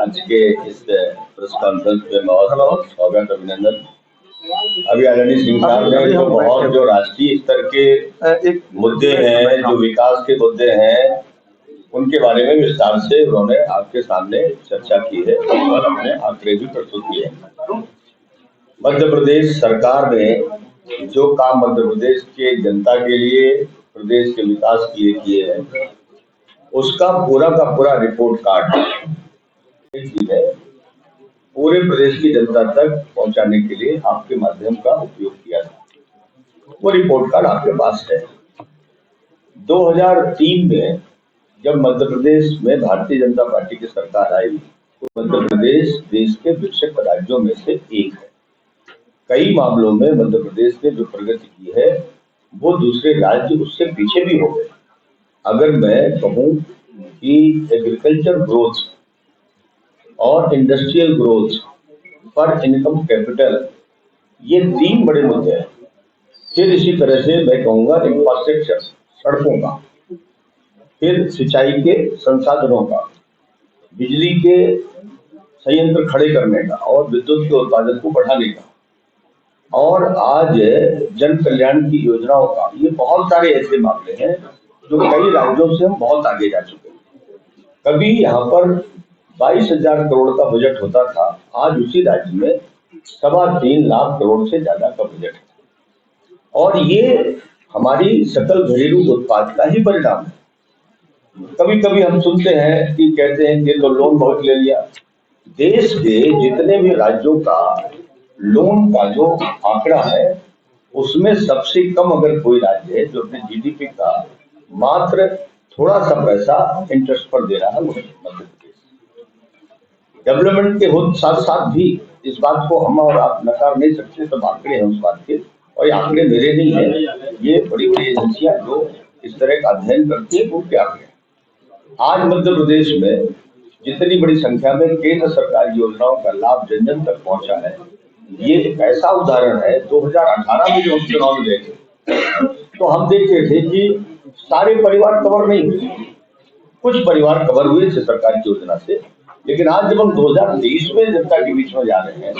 आज के इस प्रेस कॉन्फ्रेंस में बहुत स्वागत अभिनंदन। अभी आदरणीय सिंह साहब ने जो राष्ट्रीय स्तर के एक मुद्दे हैं, जो विकास के मुद्दे हैं, उनके बारे में विस्तार से उन्होंने आपके सामने चर्चा की है और अपने आंकड़े भी प्रस्तुत किए हैं। मध्य प्रदेश सरकार ने जो काम मध्य प्रदेश के जनता के लिए, प्रदेश के विकास के लिए किए हैं, उसका पूरा का पूरा रिपोर्ट कार्ड है पूरे प्रदेश की जनता तक पहुंचाने के लिए आपके माध्यम का उपयोग किया था। वो रिपोर्ट कार्ड आपके पास है। 2003 में जब मध्य प्रदेश में भारतीय जनता पार्टी की सरकार आई तो मध्य प्रदेश देश के विकसित राज्यों में से एक है। कई मामलों में मध्य प्रदेश ने जो प्रगति की है वो दूसरे राज्य उससे पीछे भी हो गए। अगर मैं कहूं कि एग्रीकल्चर ग्रोथ और इंडस्ट्रियल ग्रोथ पर इनकम कैपिटल, ये तीन बड़े मुद्दे हैं। फिर इसी तरह से मैं कहूंगा इंफ्रास्ट्रक्चर, सड़कों का, फिर सिंचाई के संसाधनों का, बिजली के संयंत्र खड़े करने का और विद्युत के उत्पादन को बढ़ाने का, और आज जन कल्याण की योजनाओं का। ये बहुत सारे ऐसे मामले हैं जो कई राज्यों से हम बहुत आगे जा चुके हैं। कभी यहाँ पर 22,000 करोड़ का बजट होता था, आज उसी राज्य में 3.25 लाख करोड़ से ज्यादा का बजट है। और ये हमारी सकल घरेलू उत्पाद का ही परिणाम है। कभी कभी हम सुनते हैं कि कहते हैं कि तो लोन बहुत ले लिया। देश के जितने भी राज्यों का लोन का जो आंकड़ा है उसमें सबसे कम अगर कोई राज्य है जो अपने जीडीपी का मात्र थोड़ा सा पैसा इंटरेस्ट पर दे रहा है, वो मध्य प्रदेश। डेवलपमेंट के साथ साथ भी इस बात को हम और आप नकार नहीं सकते, सब आंकड़े हैं उस बात के। और ये आंकड़े मेरे नहीं है, ये बड़ी बड़ी एजेंसियां जो इस तरह का अध्ययन करती है उनके आंकड़े। आज मध्य प्रदेश में जितनी बड़ी संख्या में केंद्र सरकार की योजनाओं का लाभ जन जन तक पहुंचा है, ये एक ऐसा उदाहरण है। 2018 में जो हम चुनाव में गए तो हम देखते थे कि सारे परिवार कवर नहीं हुए, कुछ परिवार कवर हुए थे सरकार की योजना से। लेकिन आज जब हम 2023 में जनता के बीच में जा रहे हैं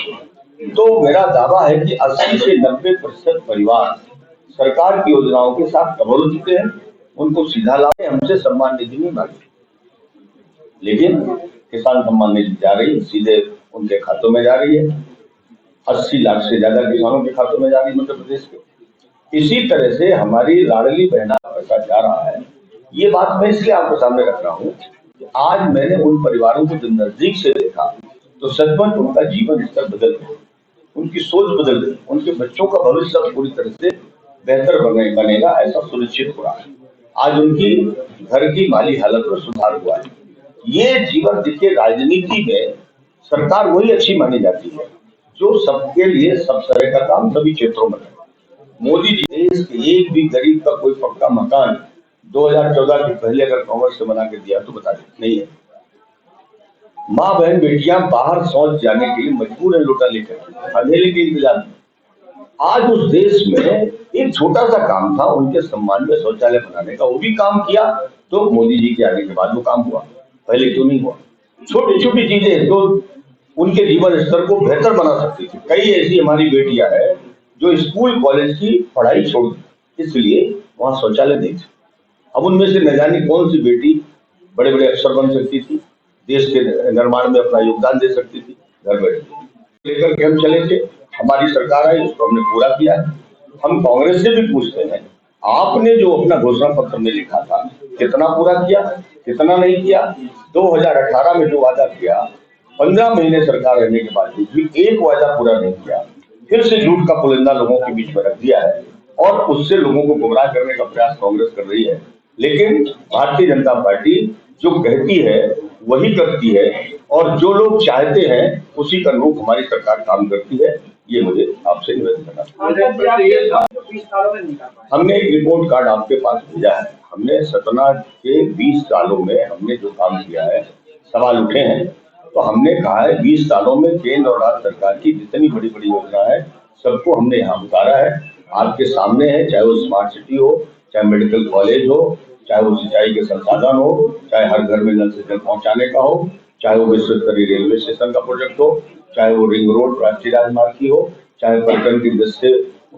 तो मेरा दावा है कि 80 से 90% परिवार सरकार की योजनाओं के साथ कवर हो चुके हैं। उनको सीधा लाभ है, हमसे सम्मान निधि नहीं मांगी, लेकिन किसान सम्मान निधि जा रही है, सीधे उनके खातों में जा रही है। 80 लाख से ज्यादा किसानों के खातों में जा रही है मध्य प्रदेश के। इसी तरह से हमारी लाडली बहना पैसा जा रहा है। ये बात मैं इसलिए आपके सामने रख रहा हूँ कि आज मैंने उन परिवारों को जब नजदीक से देखा तो सचमुच उनका जीवन स्तर बदल गया, उनकी सोच बदल गई, उनके बच्चों का भविष्य पूरी तरह से बेहतर बनेगा ऐसा सुनिश्चित हो रहा है। आज उनकी घर की माली हालत में सुधार हुआ है। ये जीवन देखिए, राजनीति में सरकार वही अच्छी मानी जाती है जो सबके लिए सब तरह का काम सभी क्षेत्रों में करे। मोदी जी देश के एक भी गरीब का कोई पक्का मकान 2014 के पहले अगर कांग्रेस से बना के दिया तो बता दें, नहीं है। माँ बहन बेटियां बाहर शौच जाने के लिए मजबूर है लोटा लेकर, अंधेरे के इंतजार में। आज उस देश में एक छोटा सा काम था उनके सम्मान में शौचालय बनाने का, वो भी काम किया तो मोदी जी के आने के बाद वो काम हुआ, पहले क्यों नहीं हुआ। छोटी छोटी चीजें जो उनके जीवन स्तर को बेहतर बना सकती थी। कई ऐसी हमारी बेटियां हैं जो स्कूल कॉलेज की पढ़ाई छोड़ दी, इसलिए वहां शौचालय नहीं थे। अब उनमें से न जाने कौन सी बेटी बड़े बड़े अफसर बन सकती थी, देश के निर्माण में अपना योगदान दे सकती थी। घर बैठे लेकर के हम चले थे, हमारी सरकार आई, उसको हमने पूरा किया। हम कांग्रेस से भी पूछते हैं, आपने जो अपना घोषणा पत्र में लिखा था कितना पूरा किया, कितना नहीं किया। 2018 में जो वादा किया, 15 महीने सरकार रहने के बाद भी एक वादा पूरा नहीं किया। फिर से झूठ का पुलिंदा लोगों के बीच में रख दिया है और उससे लोगों को गुमराह करने का प्रयास कांग्रेस कर रही है। लेकिन भारतीय जनता पार्टी जो कहती है वही करती है और जो लोग चाहते हैं उसी का अनुरूप हमारी सरकार काम करती है। ये मुझे आपसे निवेदन करना। हमने एक रिपोर्ट कार्ड आपके पास भेजा है। हमने सतना के 20 सालों में हमने जो काम किया है, सवाल उठे हैं तो हमने कहा है 20 सालों में केंद्र और राज्य सरकार की जितनी बड़ी बड़ी योजना है सबको हमने यहाँ उतारा है, आपके सामने है। चाहे वो स्मार्ट सिटी हो, चाहे मेडिकल कॉलेज हो, चाहे वो सिंचाई के संसाधन हो, चाहे हर घर में नल से जल पहुंचाने का हो, चाहे वो विश्व स्तरीय रेलवे स्टेशन का प्रोजेक्ट हो, चाहे वो रिंग रोड राष्ट्रीय राजमार्ग की हो, चाहे पर्यटन की दृष्टि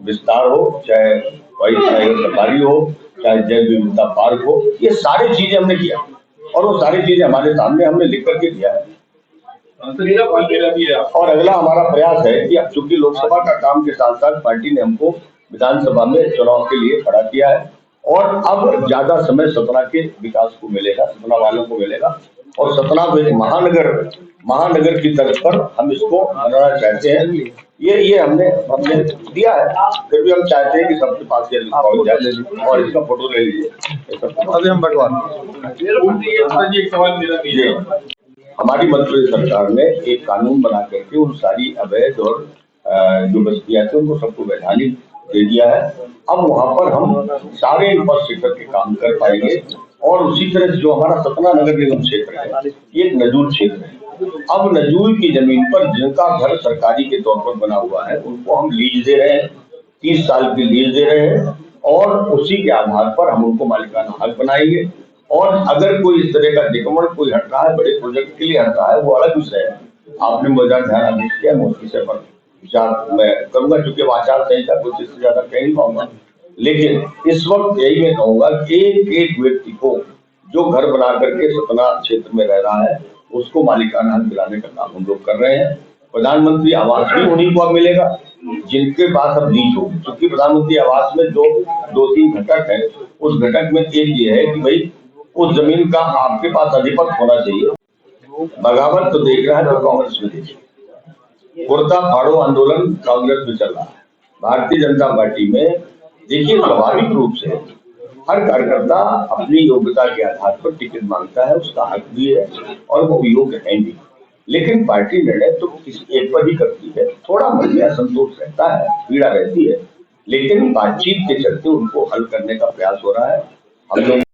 विस्तार हो, चाहे वाइल्ड टाइगर सफारी हो, चाहे जैव विविधता पार्क हो, ये सारी चीजें हमने किया और वो सारी चीजें हमारे सामने हमने लिख करके दिया है। और अगला हमारा प्रयास है कि अब चूंकि लोकसभा का काम के साथ साथ पार्टी ने हमको विधानसभा में चुनाव के लिए खड़ा किया है और अब ज्यादा समय सतना के विकास को मिलेगा, सतना वालों को मिलेगा और सतना को एक महानगर की तर्ज पर हम इसको बनाना चाहते हैं। ये हमने दिया है, फिर भी हम चाहते हैं कि सबके पास ये पहुंच जाए और इसका फोटो ले लीजिए। अभी हम बंटवा हमारी मध्य प्रदेश सरकार ने एक कानून बना करके उन सारी अवैध और जो बस्तियां थी उनको सबको वैधानिक दे दिया है। अब वहां पर हम सारे इंफ्रास्ट्रक्चर के काम कर पाएंगे और उसी तरह जो हमारा सतना नगर निगम क्षेत्र है ये एक नजूल क्षेत्र है। अब नजूल की जमीन पर जिनका घर सरकारी के तौर पर बना हुआ है उनको हम लीज दे रहे हैं, 30 साल की लीज दे रहे हैं और उसी के आधार पर हम उनको मालिकाना हक बनाएंगे। और अगर कोई इस तरह का अतिक्रमण कोई हट रहा है, बड़े प्रोजेक्ट के लिए हट रहा है, वो अलग विषय है। आपने मुझे ध्यान आदेश किया, मैं उस विषय पर विचार मैं करूंगा, क्योंकि वो आचार संहिता कुछ इससे ज्यादा कह नहीं पाऊंगा। लेकिन इस वक्त यही मैं कहूंगा कि एक व्यक्ति को जो घर बना करके सतना क्षेत्र में रह रहा है उसको मालिकाना हक दिलाने का काम हम लोग कर रहे हैं। प्रधानमंत्री आवास भी उन्हीं को अब मिलेगा जिनके पास अब लीज होगी, क्योंकि प्रधानमंत्री आवास में दो तीन घटक है। उस घटक में एक ये है कि भाई उस जमीन का आपके पास अधिपत होना चाहिए। बगावत तो देख रहा है तो कांग्रेस में देखिए, कुर्ता फाड़ो आंदोलन कांग्रेस में चल रहा है। भारतीय जनता पार्टी में देखिए स्वाभाविक रूप से हर कार्यकर्ता अपनी योग्यता के आधार पर टिकट मांगता है, उसका हक भी है और वो योग्य है भी। लेकिन पार्टी निर्णय तो किसी एक पर ही करती है, थोड़ा मन में असंतोष रहता है, पीड़ा रहती है, लेकिन बातचीत के चलते उनको हल करने का प्रयास हो रहा है। हम लोग